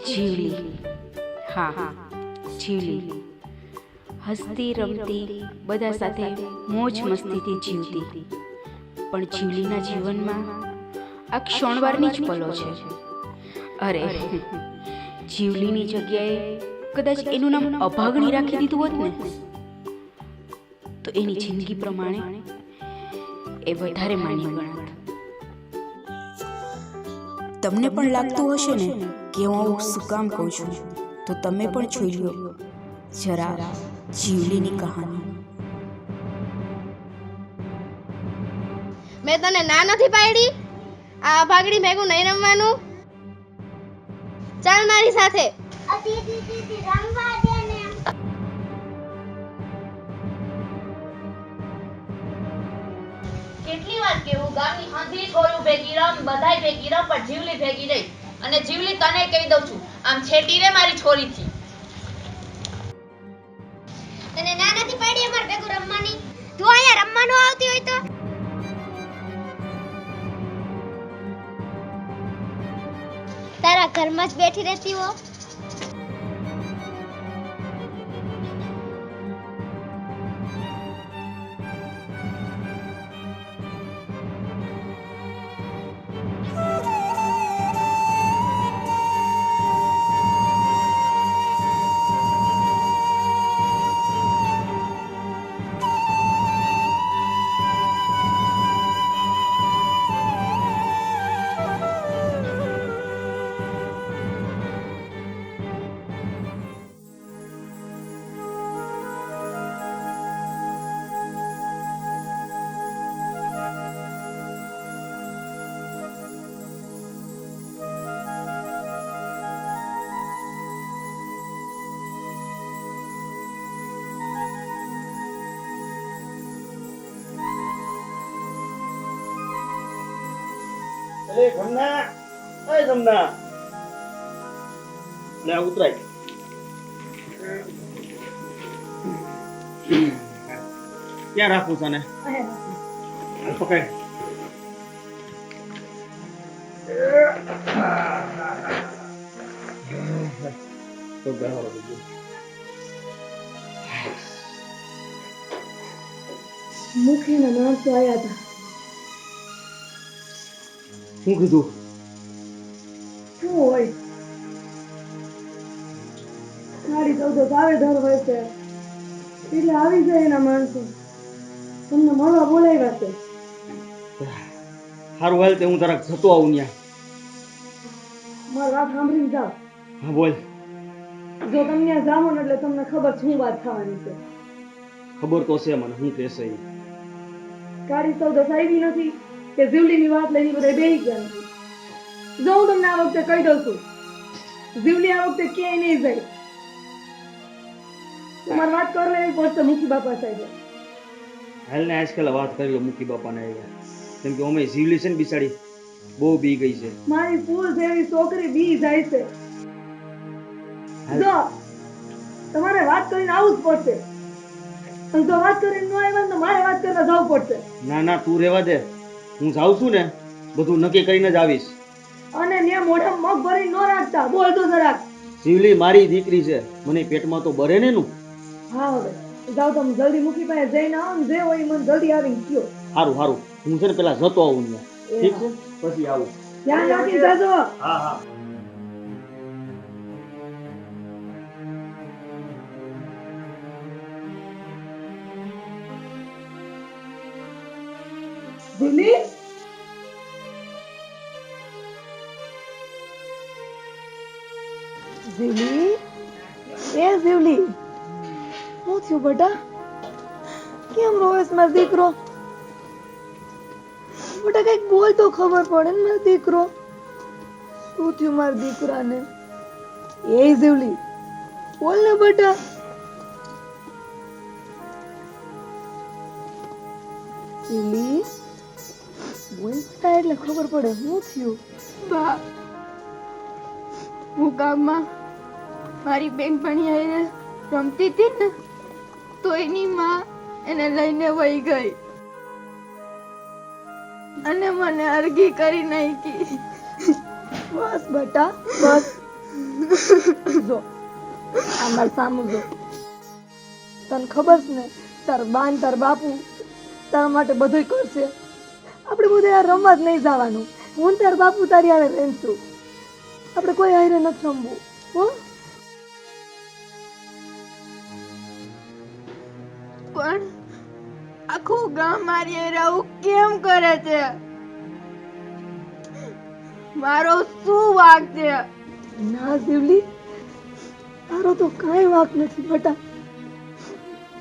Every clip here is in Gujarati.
જીવલી. હા, જીવલી હસતી રમતી, બધા સાથે મોજ મસ્તીથી જીવતી. પણ જીવલીના જીવનમાં આ ક્ષણવારની જ પલો છે. અરે, જીવલીની જગ્યાએ કદાચ એનું નામ અભાગણી રાખી દીધું હોત ને, તો એની જિંદગી પ્રમાણે એ વધારે માન્ય ગણાત. તમને પણ લાગતું હશે ને કે હું આવું શું કામ કહું છું, તો તમે પણ જોઈ લો જરા જીવલીની કહાની. મેં તને ના નથી પાડી? આ ભાગડી ભેગું નહીં રમવાનું. ચાલ મારી સાથે. કેટલી વાર કેવું, ગામની હંધી છોરું ભેગી રમ, બધાય ભેગી રમ, પણ જીવલી ભેગી નહીં. અને જીવલી તને કહી દઉં છું, આમ છેટી રે મારી છોરીથી. તને ના નથી પાડી અમાર ભેગું રમવાની? તું અહીંયા રમવાનું આવતી હોય તો તારા ઘરમાં જ બેઠી રહેતી હો. અરે ગમના, એ ગમના, લે ઉતરાય. ક્યાં રાખું તને? પકડ. મુખીના માણસો આવ્યા હતા. શું કીધું? શું હોય? સાડી 14 સાવેધર હોય છે એટલે આવી જાય એના માણસો. તમને મળવા બોલાવ્યા છે. સારું હાલ, તે હું તરક જતો આવું ત્યાં. મારી વાત સાંભળીને જાઓ. હા બોલ. જો તમે ત્યાં જાઓ ને એટલે તમને ખબર છે શું વાત થવાની છે. ખબર તો છે મને, હું કહેશે ઈ. સાડી 14 આવી નથી કે જીવલીની વાત લઈને બધા બેહી ગયા નથી. જો હું તમને આ વખતે કહી દઉં છું, જીવલી આ વખતે ક્યાંય નહીં જાય. તમારે વાત કરી લેવી પડશે મુખી બાપા સાહેબ. હાલ ને આજકાલ વાત કરી લો મુખી બાપાને આવ્યા. કેમ કે અમે જીવલી છે ને બિચારી બહુ બી ગઈ છે. મારી ફૂલ જેવી છોકરી બી જાય છે. જો તમારે વાત કરીને આવવું જ પડશે. અને જો વાત કરીને ન આવ્યા તો મારે વાત કરવા જવું પડશે. ના ના, તું રહેવા દે. હું જાઉં છું ને, બધું નક્કી કરીને જ આવીશ. અને ને મોઢા મગ ભરી ન રાખતા, બોલતો જરાક. જીવલી મારી દીકરી છે, મને પેટમાં તો બરે ને નું. હા હવે જાઓ, તમે જલ્દી મુખી પાસે જઈને આવો ને જે હોય એ મને જલ્દી આવીને કયો. સારું સારું, હું છે ને પેલા જતો આવું ત્યાં. ઠીક છે, પછી આવું. ધ્યાન રાખીને જાજો. હા હા. જીવલી, જીવલી, એ જીવલી, શું થયું બેટા? કેમ રોવેસ મારો દીકરો? બેટા કઈક બોલ તો ખબર પડે ને મારો દીકરો. શું થયું મારા દીકરાને? એ જીવલી, બોલ ને બેટા. જીવલી, બોલતા એટલે ખબર પડે શું થયું. બા, હું ગામમાં મારી બેનપણી આવીને રમતી હતી ને, તો એની માં એને લઈને વહી ગઈ અને મને અરગી કરી નાખી. બસ બેટા બસ, જો અમાર સામું જો, તને ખબર છે ને તાર બા ને તાર બાપુ તારા માટે બધુંય કરશે. આપણે બધા યાર રમવા જ નહીં જવાનું. હું ને તાર બાપુ તારી હારે રહેશું. આપણે કોઈ હારે નથી રમવું હો. પણ આખું ગામ મારી હારે આવું કેમ કરે છે? મારો શું વાંક છે? ના શિવલી, તારો તો કાંઈ વાંક નથી બેટા.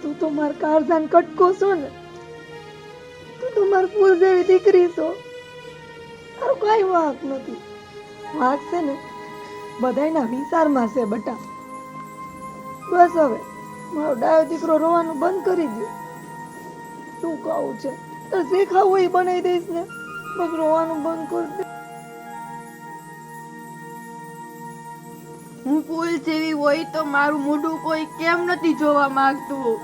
તું તો માર કારજાન કટકો છો ને, તું તો માર ફૂલ જેવી દીકરી છો. તારો કાંઈ વાંક નથી. વાંક છે ને બધાયના વિચારમાં છે બેટા. બસ હવે મારો ડાયો દીકરો રોવાનું બંધ કરી દો. શું કહું છે, તો જે ખાવું એ બનાવી દઈશ ને, બસ રોવાનું બંધ કરી દે. હું ફૂલ જેવી હોય તો મારું મોઢું કોઈ કેમ નથી જોવા માંગતું?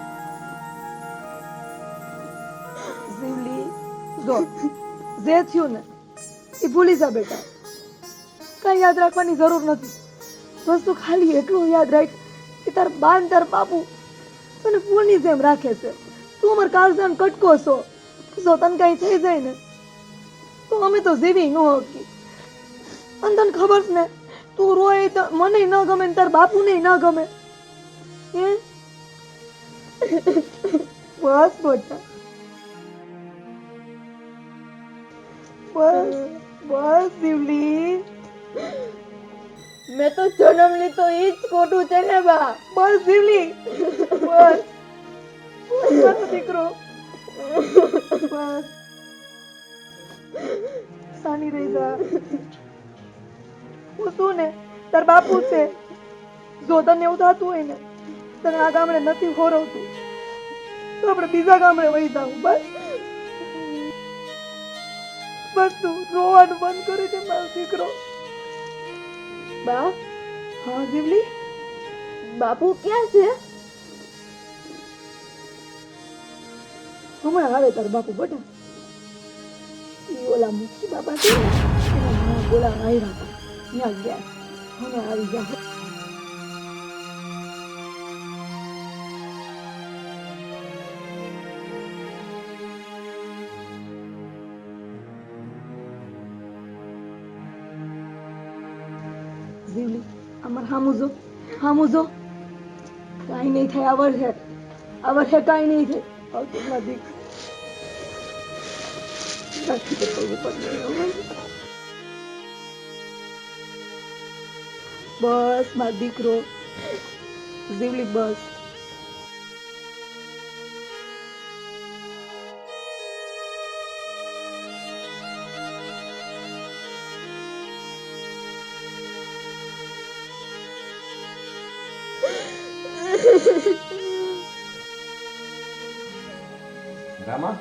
શિવલી જો, જે થયું ને એ ભૂલી જા બેટા. કઈ યાદ રાખવાની જરૂર નથી. બસ તું ખાલી એટલું યાદ રાખ કે તાર બા ને તાર બાપુ તને ફૂલની જેમ રાખે છે. તું અમાર કાળજાન કટકો છો. જો તને કઈ થઈ જાય ને તો અમે તો જીવી ન હકી. અને તને ખબર છે ને, તું રોય તો મને ન ગમે ને તાર બાપુ ને ન ગમે. હે બસ બેટા, બસ બસ શિવલી. મેં તો જન્મ લીધો એ જ ખોટું છે ને બા? બસ શિવલી, બસ બસ મારો દીકરો, બસ સાની રહી જા. હું શું ને તાર બાપુ છે. જો તને એવું થતું હોય ને તને આ ગામડે નથી ખોરવતું તો આપણે બીજા ગામડે વહી જાવ. બસ બસ તું રોવાનું બંધ કરી દે મારો દીકરો. બા, હા શિવલી, બાપુ ક્યાં છે? હમણાં આવે તાર બાપુ બેટા. ઈ ઓલા મુખી બાપા છે ને એના ઘણા બોલા આવ્યા હતા, ત્યાં ગયા. હમણાં આવી જા. જીવલી અમાર હામુજો, હામુજો. કાંઈ નહીં થાય. આવર હે કાંઈ નહીં થાય. આવતું નથી. રાખી દે પગ ઉપર. બસ મારો દીકરો જીવલી, બસ. રામા,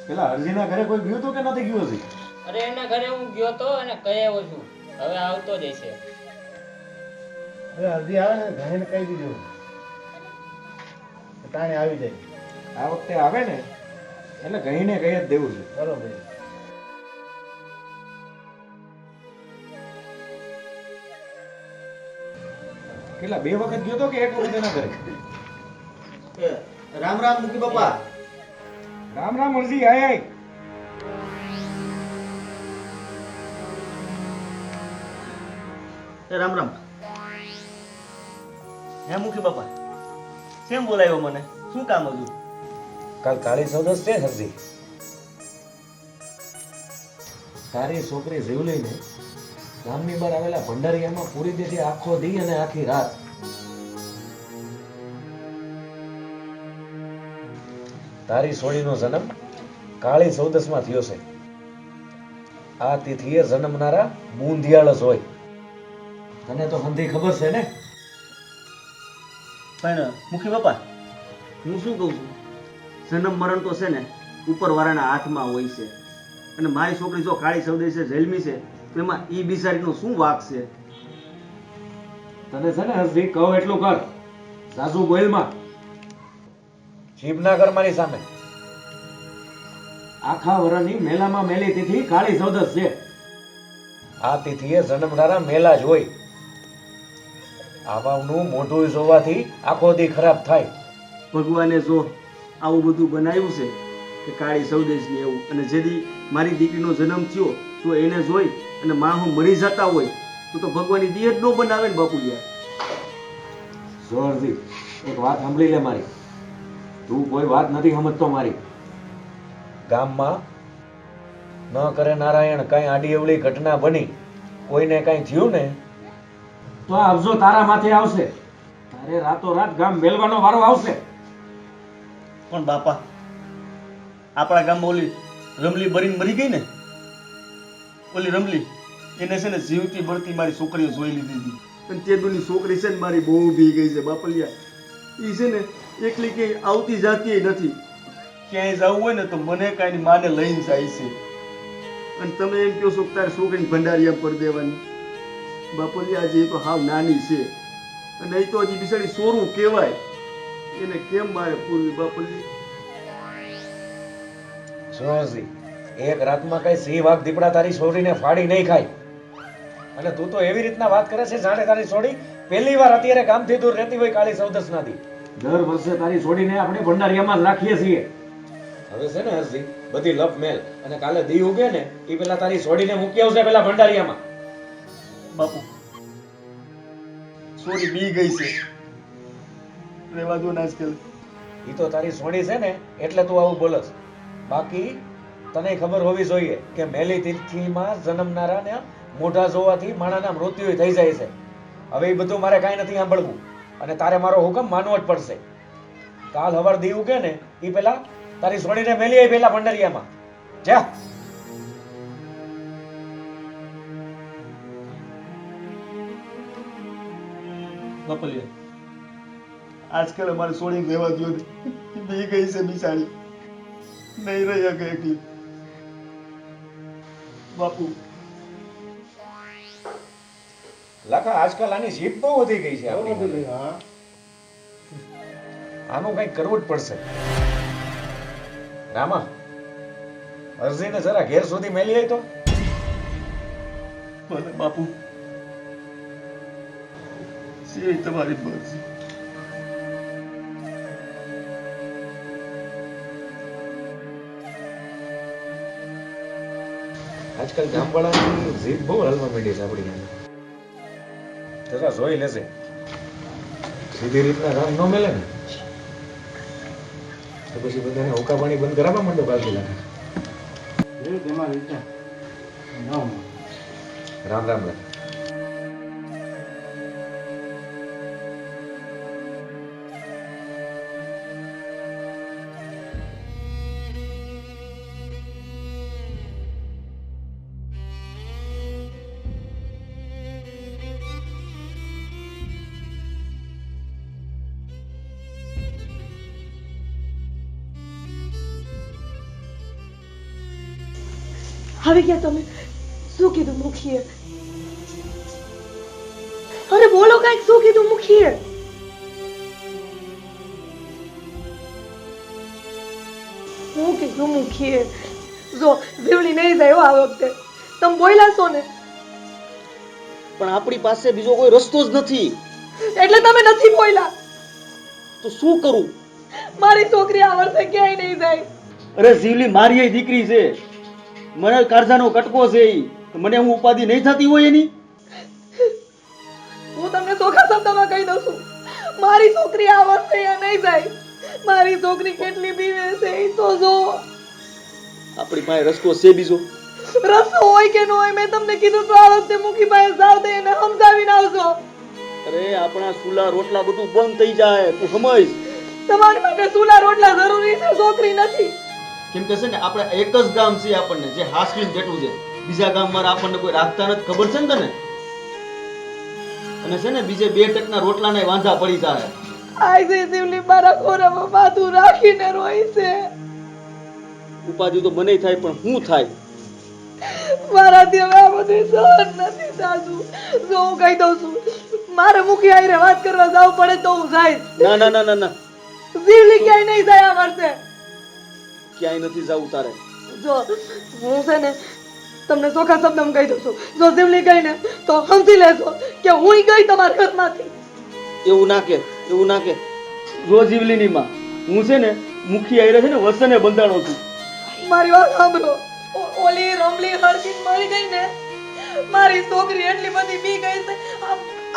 પેલા હરજીના ઘરે કોઈ ગયું તો કે નથી ગયું હજી? અરે એના ઘરે હું ગયો તો અને કહી આવ્યો છું, હવે આવતો જ હશે. અરે હરજી આવે ને ઘણીને કહી દીધું ટાણે આવી જાય. આ વખતે આવે ને એટલે ઘણીને કહી જ દેવું છે. બરોબર. કેટલા 2 વખત ગયો તો કે 1 વખત એના ઘરે? રામ રામ મુકી બાપા. રામ રામ હરજી, આય આય. રામ રામ. હે મુખી બાપા, કેમ બોલાવ્યો મને? શું કામ હતું? કાલ કાળી સૌદસ છે હરજી. તારી છોકરી જીવલીને ગામની બહાર આવેલા ભંડારીયામાં પૂરી દીધી આખો દી અને આખી રાત. તારી સોળીનો જન્મ કાળી સૌદસમાં થયો છે. આ તિથિએ જન્મનારા બુંધિયાળ જ હોય. તને તો હંધી ખબર છે ને? પણ મુખી બાપા, હું શું કહું છું, જન્મ મરણ તો છે ને ઉપરવાળાના હાથમાં હોય છે. અને મારી છોકરી જો કાળી સૌદે છે, જેલમી છે, તો એમાં ઈ બિચારીનો શું વાંક છે? તને છે ને હરજી કહું એટલું કર. સાસુ બોલમાં જીભ ના કર મારી સામે. આખા વરની મેલામાં મેલી તિથિ કાળી સૌદસ છે. આ તિથિએ જન્મનારા મેલા જ હોય. આવાનું મોઢું જોવાથી આખો દી ખરાબ થાય. ભગવાને જો આવું બધું બનાવ્યું છે કે કાળી સૌદેશની એવું, અને જેથી મારી દીકરીનો જન્મ થયો તો એને જોઈ અને માણસો મરી જતા હોય તો ભગવાનની દિયત ન બનાવે ને બાપુલિયા. જોરજી, એક વાત સાંભળી લે મારી. તું કોઈ વાત નથી સમજતો મારી. ગામમાં ન કરે નારાયણ કઈ આડી અવળી ઘટના બની, કોઈને કઈ થયું ને તો આ અફઝો તારા માથે આવશે. તારે રાતોરાત ગામ મેલવાનો વારો આવશે. પણ બાપા, આપણા ગામમાં ઓલી રમલી બરીને મરી ગઈ ને, ઓલી રમલી એને છે ને જીવતી બળતી મારી છોકરીઓ જોઈ લીધી હતી. અને તે દુની છોકરી છે ને મારી બહુ ભી ગઈ છે બાપલિયા. એ છે ને એકલી ક્યાંય આવતી જાતી નથી. ક્યાંય જવું હોય ને તો મને કાંઈ માને લઈને જાય છે. અને તમે એમ કહો છો કે તારી છોકરીને ભંડારિયા પર દેવાની. બાપલિયા હજી એ તો હાવ નાની છે, અને એ તો હજી બિચારી સોરું કહેવાય. એને કેમ મારે પૂરવી બાપલિયા? જોરજી, એક રાતમાં કઈ સિંહ વાઘ દીપડા તારી છોડીને ફાડી નહીં ખાય. અને તું તો એવી રીતના વાત કરે છે જાણે તારી છોડી પહેલી વાર અત્યારે ગામથી દૂર રહેતી હોય કાળી સૌદસનાથી. દર વર્ષે તારી છોડીને આપણે ભંડારિયામાં જ રાખીએ છીએ. હવે છે ને હરજી, બધી લપ મેલ, અને કાલે દી ઉગે ને એ પેલા તારી છોડીને મૂકી આવશે પેલા ભંડારિયામાં. બાપુ, છોડી બી ગઈ છે, રેવા દો ને આજકાલ. ઈ તો તારી છોડી છે ને એટલે તું આવું બોલસ. બાકી તને ખબર હોવી જોઈએ કે મેલી તિથિમાં જન્મનારાને મોઢા જોવાથી માણાના મૃત્યુ થઈ જાય છે. હવે એ બધું મારે કાંઈ નથી સાંભળવું, અને તારે મારો હુકમ માનવો જ પડશે. કાલ હવાર દી ઉગે ને એ પેલા તારી છોડીને મેલી આવી પેલા ભંડારિયામાં જા. બાપલિયા, આજકાલ અમારે છોડીને રહેવા દો ને. બી ગઈ છે બિચારી, નહીં રહી શકે એકલી. બાપુ, લાખા આજકાલ આની જીત બહુ વધી ગઈ છે આપણી. આનું કંઈક કરવું જ પડશે. રામા, અરજીને જરા ઘેર સુધી મેલી આવી તો. ભલે બાપુ, છે તમારી મરજી. આજકાલ ગામવાળાની જીત બહુ હાલમાં માંડી છે આપણી. જરા જોઈ લેશે, સીધી રીતના કામ ન મેલે ને તો પછી બધાને હોકા પાણી બંધ કરાવવા માંડો કાઢી લાગે. રામ રામ રામ. આવી ગયા તમે? શું કીધું મુખીએ? અરે બોલો કઈક, શું કીધું મુખીએ? હું કીધું મુખીએ? જો જીવડી નહીં જાય આ વખતે. તમે બોલ્યા છો ને, પણ આપણી પાસે બીજો કોઈ રસ્તો જ નથી. એટલે તમે નથી બોલ્યા. તો શું કરું? મારી છોકરી આ વર્ષે ક્યાંય નહીં જાય. અરે જીવલી મારી એ દીકરી છે, મને કાળજાનો કટકો છે. મને હું ઉપાધિ નહીં થતી હોય એની? હું તમને ચોખ્ખા શબ્દમાં કહી દઉં છું, મારી છોકરી આ વર્ષે અહીંયા નહીં જાય. મારી છોકરી કેટલી બીવે છે એ તો જો. આપણી પાસે રસ્તો છે બીજો? રસ્તો હોય કે ન હોય, મેં તમને કીધું તો આ વખતે મુખી પાસે જાવ દે એને સમજાવીને આવજો. અરે આપણા સુલા રોટલા બધું બંધ થઈ જાય, તું સમજ. તમારી માટે સુલા રોટલા જરૂરી છે, છોકરી નથી. કેમ કે છે ને આપણે એક જ ગામ છે આપણને જે હાસવીને બેઠું છે. બીજા ગામમાં આપણને કોઈ રાખતા નથી, ખબર છે ને તને? અને છે ને બીજે 2 ટકના રોટલાના વાંધા પડી જાય. આઈ જે જીવલી મારા ખોરામાં માથું રાખીને રોઈ છે. ઉપાધિ તો મને થાય, પણ શું થાય? મારાથી હવે આ બધું સહન નથી થતું. જો હું કહી દઉં છું, મારે મુખી આઈને વાત કરવા જવું પડે તો હું જઈશ. ના ના ના ના ના, જીવલી ક્યાંય નહીં જાય આ વર્ષે. ક્યાંય નથી જવું તારે. જો હું છે ને તમને ચોખ્ખા શબ્દમાં કહી દઉં છું, જો જીવલી ગઈ ને તો સમજી લેજો કે હું ગઈ તમારા ઘરમાંથી. એવું ના કે જો જીવલીની માં હું છે ને મુખી આયરે છે ને વસને બંધાણો છું. મારી વાત સાંભળો. ઓલી રમલી હરકીન મરી ગઈ ને, મારી છોકરી એટલી બધી બી ગઈ છે.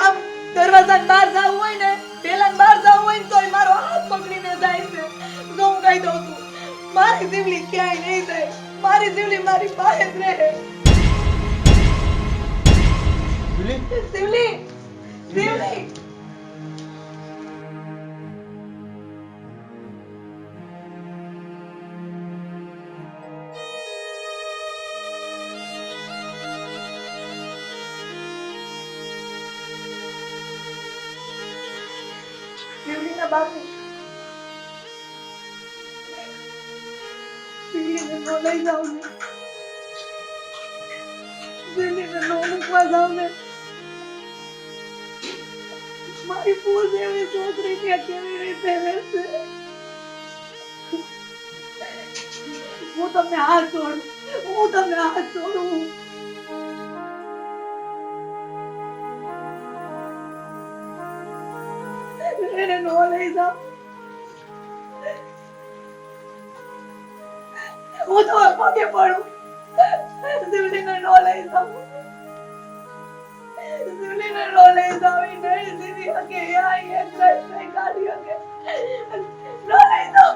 આમ દરવાજા બહાર જાવું હોય ને, પેલા બહાર જાવું હોય ને તોય મારો હાથ પકડીને જાય છે. જો હું કહી દઉં છું, મારી જીવલી ક્યાંય નહીં જાય. મારી જીવલી મારી પાસે જ રહે. જીવલી, જીવલી. જીવલીના બાપુ, જીવલીને નો લઈ જાવ ને, જીવલીને નો મૂકવા જાવ ને. મારી ફૂલ જેવી છોકરી ત્યાં કેવી રીતે રહેશે? હું તમને હાથ જોડું. એને નો લઈ જાવ. હું તો પગે પડું. જીવલીને નો લઈ જાવ. જીવલીને નો લઈ જાવ. એ નહીં જીવી શકે. આ એક રાત નહીં કાઢી શકે. નો લઈ જાવ.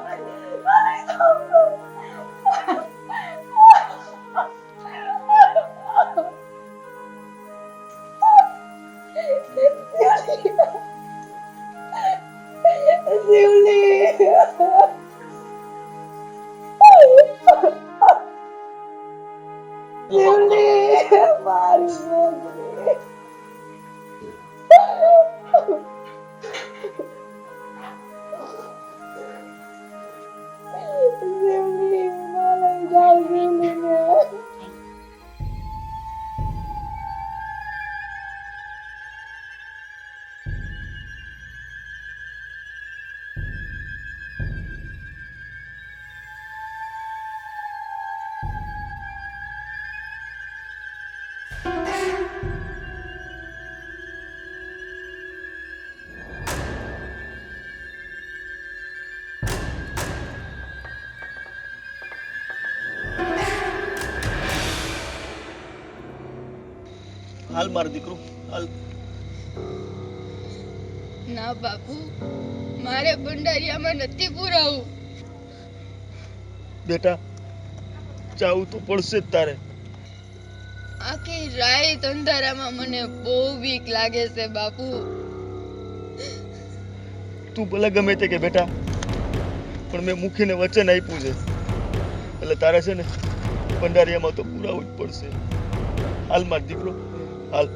મારી છોકરી. જીવલી, નો લઈ જાવ જીવલીને. હાલ મારો દીકરો હાલ. ના બાપુ, મારે ભંડારિયામાં નથી પુરાવું. બેટા જાવું તો પડશે જ તારે. આખી રાત અંધારામાં મને બહુ બીક લાગે છે બાપુ. તું ભલે ગમે તે કે બેટા, પણ મેં મુખીને વચન આપ્યું છે એટલે તારે છે ને ભંડારિયામાં તો પુરાવું જ પડશે. હાલ મારો દીકરો હાલ.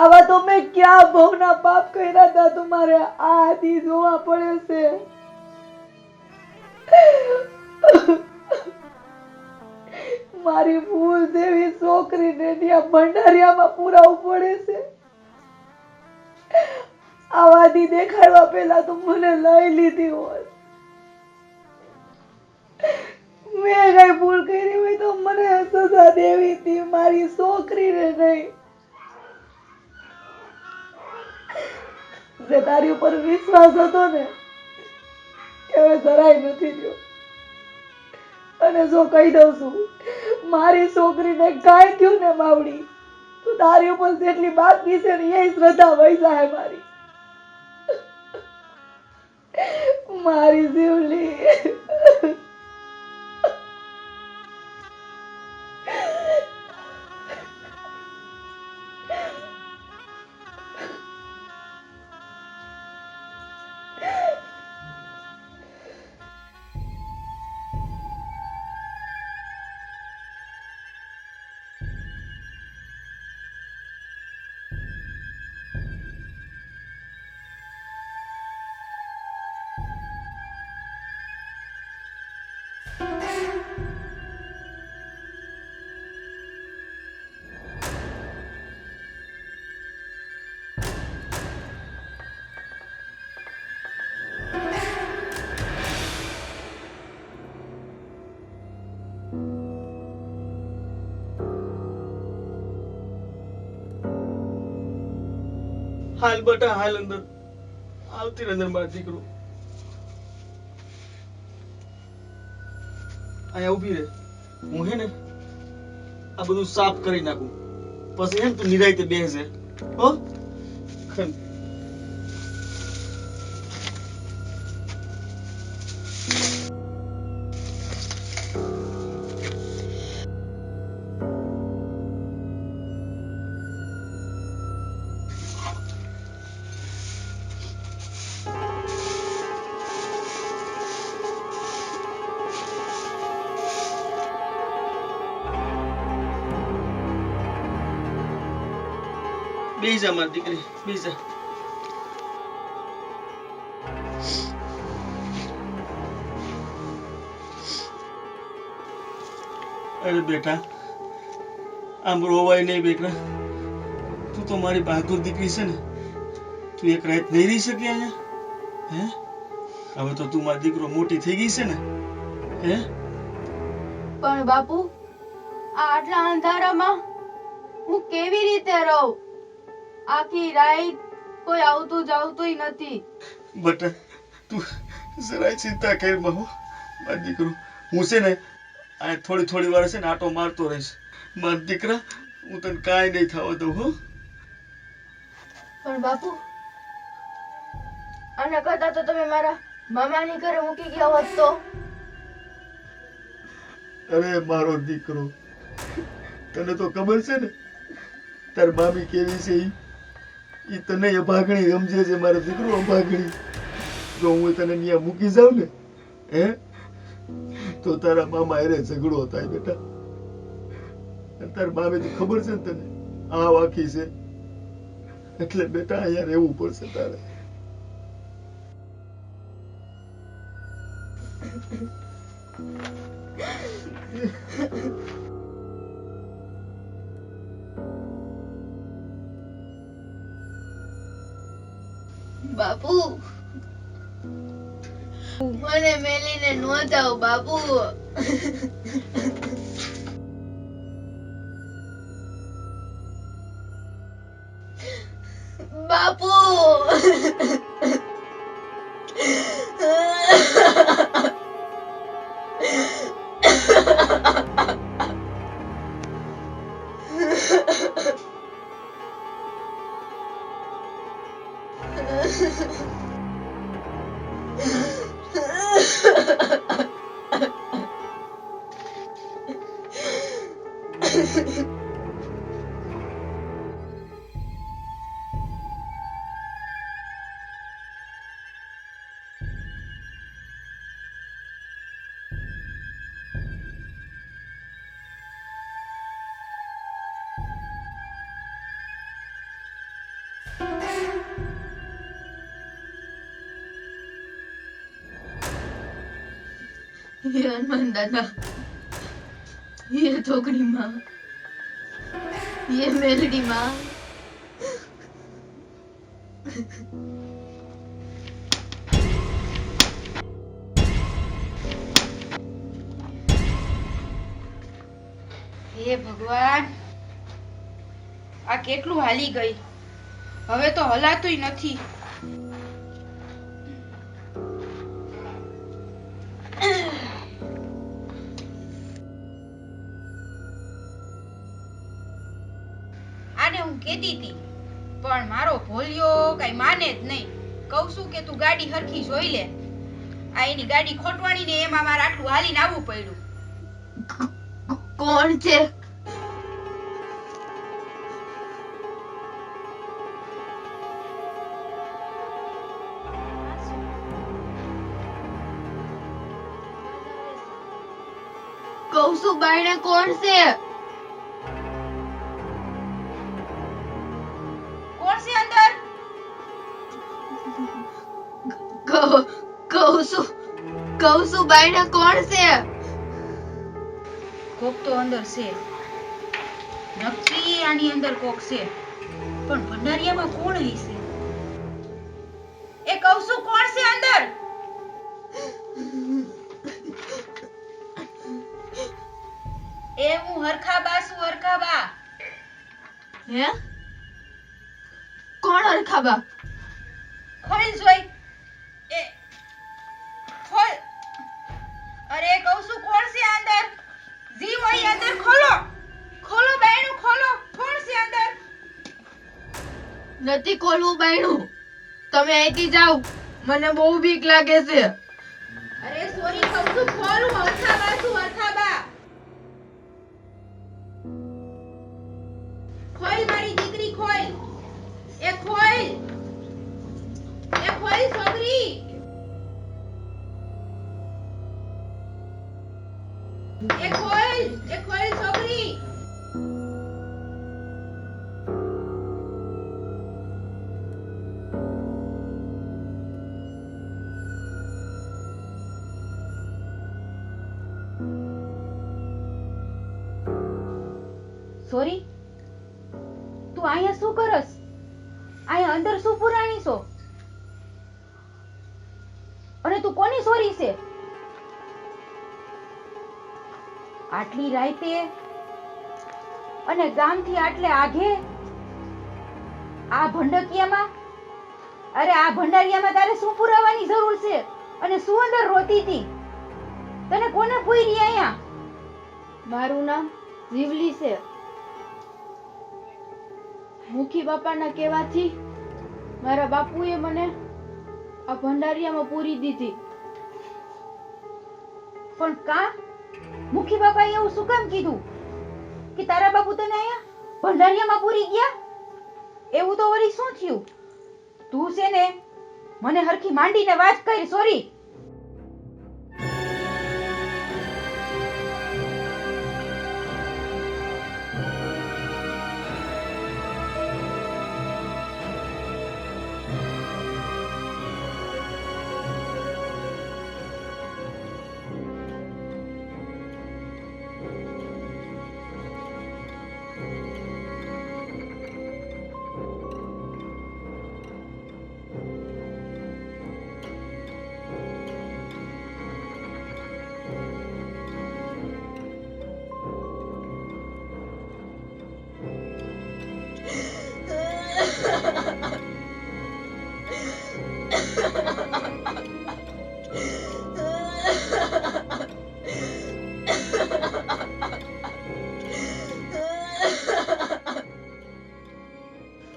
આવા તો મેં ક્યાં ભવના પાપ કર્યા હતા, તમારે આ આદિ જોવા પડે છે. મારી ફૂલ જેવી છોકરીને ત્યાં ભંડારિયામાં પુરાવું પડે છે. આવા આદિ દેખાડવા પહેલા તો મને લઈ લીધી હોત. મેં કઈ ભૂલ કરી હોય તો મને સજા દેવી હતી, મારી છોકરીને નહીં. જે તારી ઉપર વિશ્વાસ હતો ને એ હવે જરાય નથી રહ્યો. અને જો કહી દઉં છું, મારી છોકરીને કાંઈ થયું ને માવડી, તો તારી ઉપર જેટલી બાકી છે ને એ શ્રદ્ધા વહી જાય મારી. મારી જીવલી. હાલ બેટા હાલ અંદર આવતી રહે અંદર મારો દીકરો અહીંયા ઊભી રહે હું હે ને આ બધું સાફ કરી નાખું પછી હે ને તું નિરાંતે બેસજે હો ખન બેસી જા મારી દીકરી બેસી જા અરે બેટા આમ રોવાય નહીં બેટા તું તો મારી બહાદુર દીકરી છે ને તું એક રાત નહીં રહી શકે અહીંયા હે હવે તો તું મારી દીકરો મોટી થઈ ગઈ છે ને હે પણ બાપુ આ આટલા અંધારામાં હું કેવી રીતે રહું? આખી રાત કોઈ આવતું જાવતુંય નથી. બેટા તું જરાય ચિંતા કર માં મારી દીકરો હું છે ને આ થોડી વાર છે ને આટો મારતો રહીશ મારા દીકરા હું તને કાંઈ નહીં થવા દઉં હો પણ બાપુ આના કરતા તો તમે મારા મામાની ઘરે મૂકી ગયા હોત તો. અરે મારો દીકરો તને તો ખબર છે ને તાર મામી કેવી છે ઈ તને અભાગણી સમજે છે મારો દીકરો અભાગણી જો હું તને ત્યાં મૂકી જાઉં ને હે તો તારા મામા એરે ઝઘડો થાય બેટા અને તાર મામે તો ખબર છે ને તને આ વાકી છે એટલે બેટા અહીંયા રહેવું પડશે તારે બાપુ મને મેલીને નો જાઓ બાપુ. બાપુ ये हनुमान दादा, ये छोकरी माँ, ये मेलडी माँ. હે ભગવાન આ કેટલું હાલી ગઈ હવે તો હલાતુંય નથી. આને હું કહેતી હતી પણ મારો ભોલિયો કઈ માને જ નહીં. કહું છું કે તું ગાડી હરખી જોઈ લે. આ એની ગાડી ખોટવાણી ને એમાં મારે આટલું હાલીને આવવું પડ્યું. કોણ છે? કૌસુ બાયણે કોણ છે? કોણ છે અંદર? કૌસુ બાયણે કોણ છે? કોક તો અંદર છે. નક્કી આની અંદર કોક છે. પણ ભંડારિયામાં કોણ હશે? એ કૌસુ કોણ છે અંદર? એ હું હરખાબા છું હરખાબા. હે? કોણ હરખાબા? ખોલ જોઈ. એ ખોલ. અરે કહું છું કોણ છે અંદર? જીવ હોય અંદર, ખોલો. ખોલો બાયણું, ખોલો. કોણ છે અંદર? નથી ખોલવું બાયણું. તમે અહીંથી જાઓ, મને બહુ બીક લાગે છે. અરે સોરી કહું છું, ખોલું. હરખાબા છું, હરખાબા. ખોલ મારી દીકરી, ખોલ. એ ખોલ. એ ખોલ છોકરી. એ ખોલ. એ ખોલ છોકરી. સોરી, તું અહીંયા શું કરસ? અહીંયા અંદર શું પુરાણી છો? અને તું કોની સોરી છે? આટલી રાતે અને ગામથી આટલે આઘે આ ભંડકિયામાં? અરે આ ભંડારિયામાં તારે શું પુરાવાની જરૂર છે? અને શું અંદર રોતી હતી? તને કોને પૂરી અહીંયા? મારું નામ જીવલી છે. મુખી બાપાના કહેવાથી મારા બાપુએ મને આ ભંડારિયામાં પૂરી દીધી. પણ કા? મુખી બાપાએ એવું શું કામ કીધું કે તારા બાપુ તને અહીંયા ભંડારિયામાં પૂરી ગયા? એવું તો વળી શું થયું? તું છે ને મને હરખી માંડીને વાત કરી. સોરી.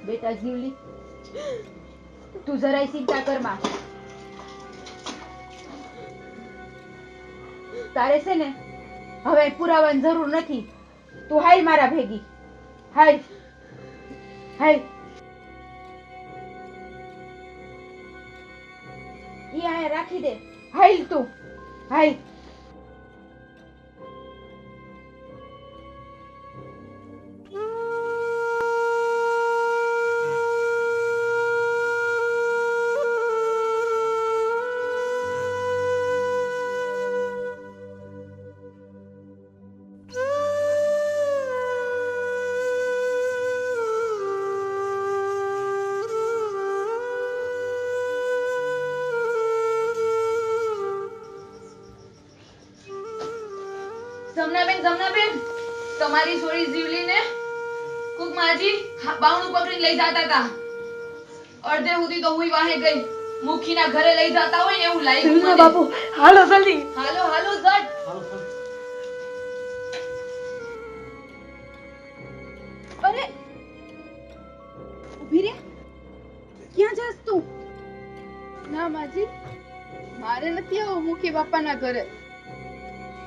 બેટા જીવલી, તું જરાય ચિંતા કરમાં. તારે છે ને હવે પુરાવાની જરૂર નથી. તું હાલ મારા ભેગી. હાલ હાલ. ઈ આયા રાખી દે. હાલ તું હાલ. જમનાબેન, તમારી સોરી જીવલીને કોક માજી બાવણું પકડીને લઈ જતા હતા. અડધે સુધી તો હુંય વાહે ગઈ. મુખીના ઘરે લઈ જતા હોય ને એવું લાગ્યું મને. બાપુ હાલો જલ્દી. હાલો હાલો ઝટ. અરે ઊભી રે. ક્યાં જાસ તું? ના માજી, મારે નથી આવું મુખી બાપાના ઘરે.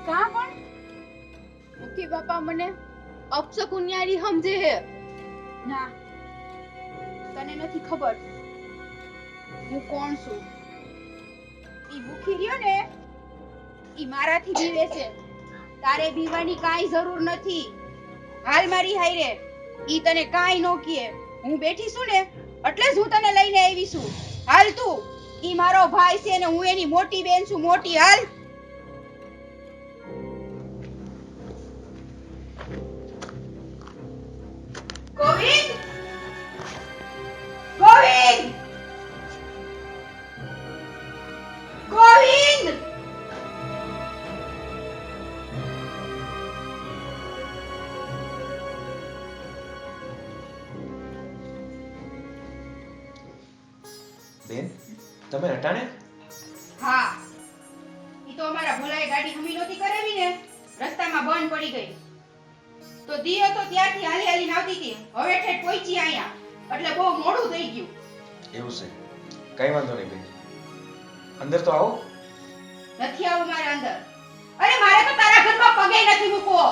કા પણ? મુખી બાપા મને અપશકુનિયારી સમજે હે. ના, તને નથી ખબર હું કોણ છું. ઈ મુખી રહ્યો ને, ઈ મારાથી બીવે છે. તારે બીવાની કાંઈ જરૂર નથી. હાલ મારી હાયરે. ઈ તને કાંઈ નો કહે. હું બેઠી છું ને એટલે જ હું તને લઈને આવી છું. હાલ તું. ઈ મારો ભાઈ છે ને હું એની મોટી બેન છું. મોટી. હાલ. ગોવિંદ, ગોવિંદ, ગોવિંદ. બેન તમે હટાણે? હા ઈ તો અમારા ભોલાએ ગાડી હમી નહોતી કરાવી ને, રસ્તામાં બંધ પડી ગઈ તો દીયો તો ત્યારથી હાલી હાલીને આવતી હતી, હવે ઠેઠ પહોંચી અહીંયા એટલે બહુ મોડું થઈ ગયું. એવું છે, કઈ વાંધો નહીં બેન, અંદર તો આવો. નથી આવું મારા અંદર. અરે મારે તો તારા ઘરમાં પગે નથી મૂકવો.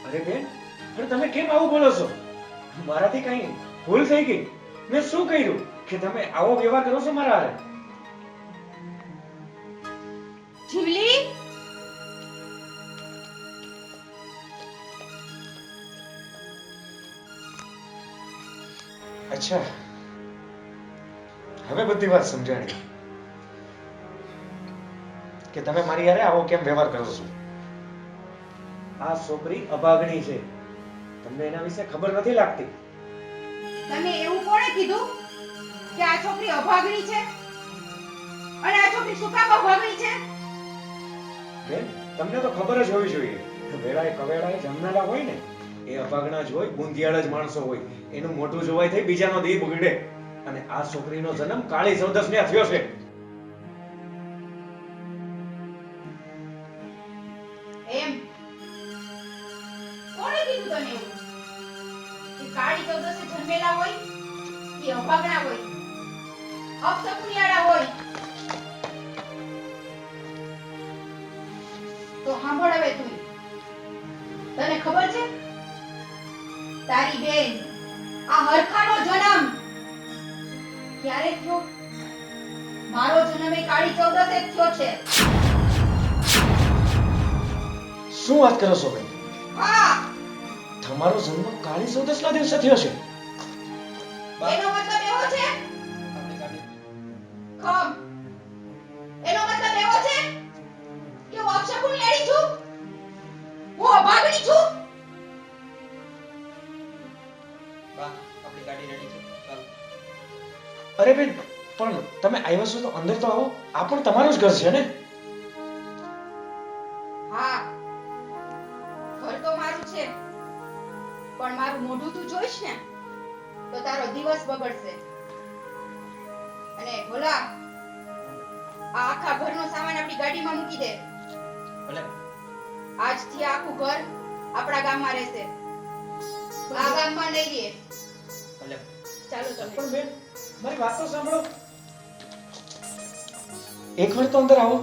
અરે બેન, પણ તમે કેમ આવું બોલો છો? મારાથી કઈ ભૂલ થઈ ગઈ? મેં શું કર્યું કે તમે આવો વ્યવહાર કરો છો મારા હારે? જીવલી, અચ્છા, હવે બધી વાત સમજાણી કે તમે મારી હારે આવો કેમ વ્યવહાર કરો છો. આ છોકરી અભાગણી છે, તમને એના વિશે ખબર નથી લાગતી. તને એવું કોણે કીધું કે આ છોકરી અભાગણી છે? અને આ છોકરી શું કામ અભાગણી છે? બેન તમને તો ખબર જ હોવી જોઈએ, વેળાએ કવેળાએ જમનારા હોય ને એ અભાગણા જ હોય, બુંદિયાળ જ માણસો હોય. એનું મોટું જોવાય થઈ બીજાનો દી બગડે. અને આ છોકરીનો જન્મ કાળી ચૌદસ ને થયો છે. એમ કોણે કીધું તને એવું કે કાળી ચૌદસે જન્મેલા હોય કે અભાગણા હોય, અપશકુનિયાળા હોય? તો સાંભળ હવે તું, તને ખબર છે તારી બેન આ હરખાનો જન્મ ક્યારે થયો? મારો જન્મ એ કાળી ચૌદસે જ થયો છે. શું વાત કરો છો બેન? હા, તમારો જન્મ કાળી ચૌદસ ના દિવસે થયો છે? એનો મતલબ એવો છે ખમ એનો મતલબ એવો છે કે હું અપશકુનિયાળી છું, હું અભાગણી છું. અરે બેન, પણ તમે આવ્યા છો તો અંદર તો આવો. આ પણ તમારું જ ઘર છે ને? હા, ઘર તો મારું છે, પણ મારું મોઢું તું જોઈશ ને તો તારો દિવસ બગડશે. અને ભોલા, આ આખા ઘરનો સામાન આપણી ગાડીમાં મૂકી દે. આજથી આખું ઘર આપણા ગામમાં રહેશે, આ ગામમાં નહીં રહે. ચાલો તમે. પણ બેન મારી વાત તો સાંભળો. એક વાર તો અંદર આવો.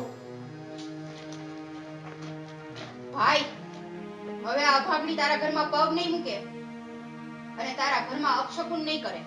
ભાઈ, હવે આ અભાગની તારા ઘરમાં પગ નહીં મૂકે અને તારા ઘરમાં અપશકુન નહીં કરે.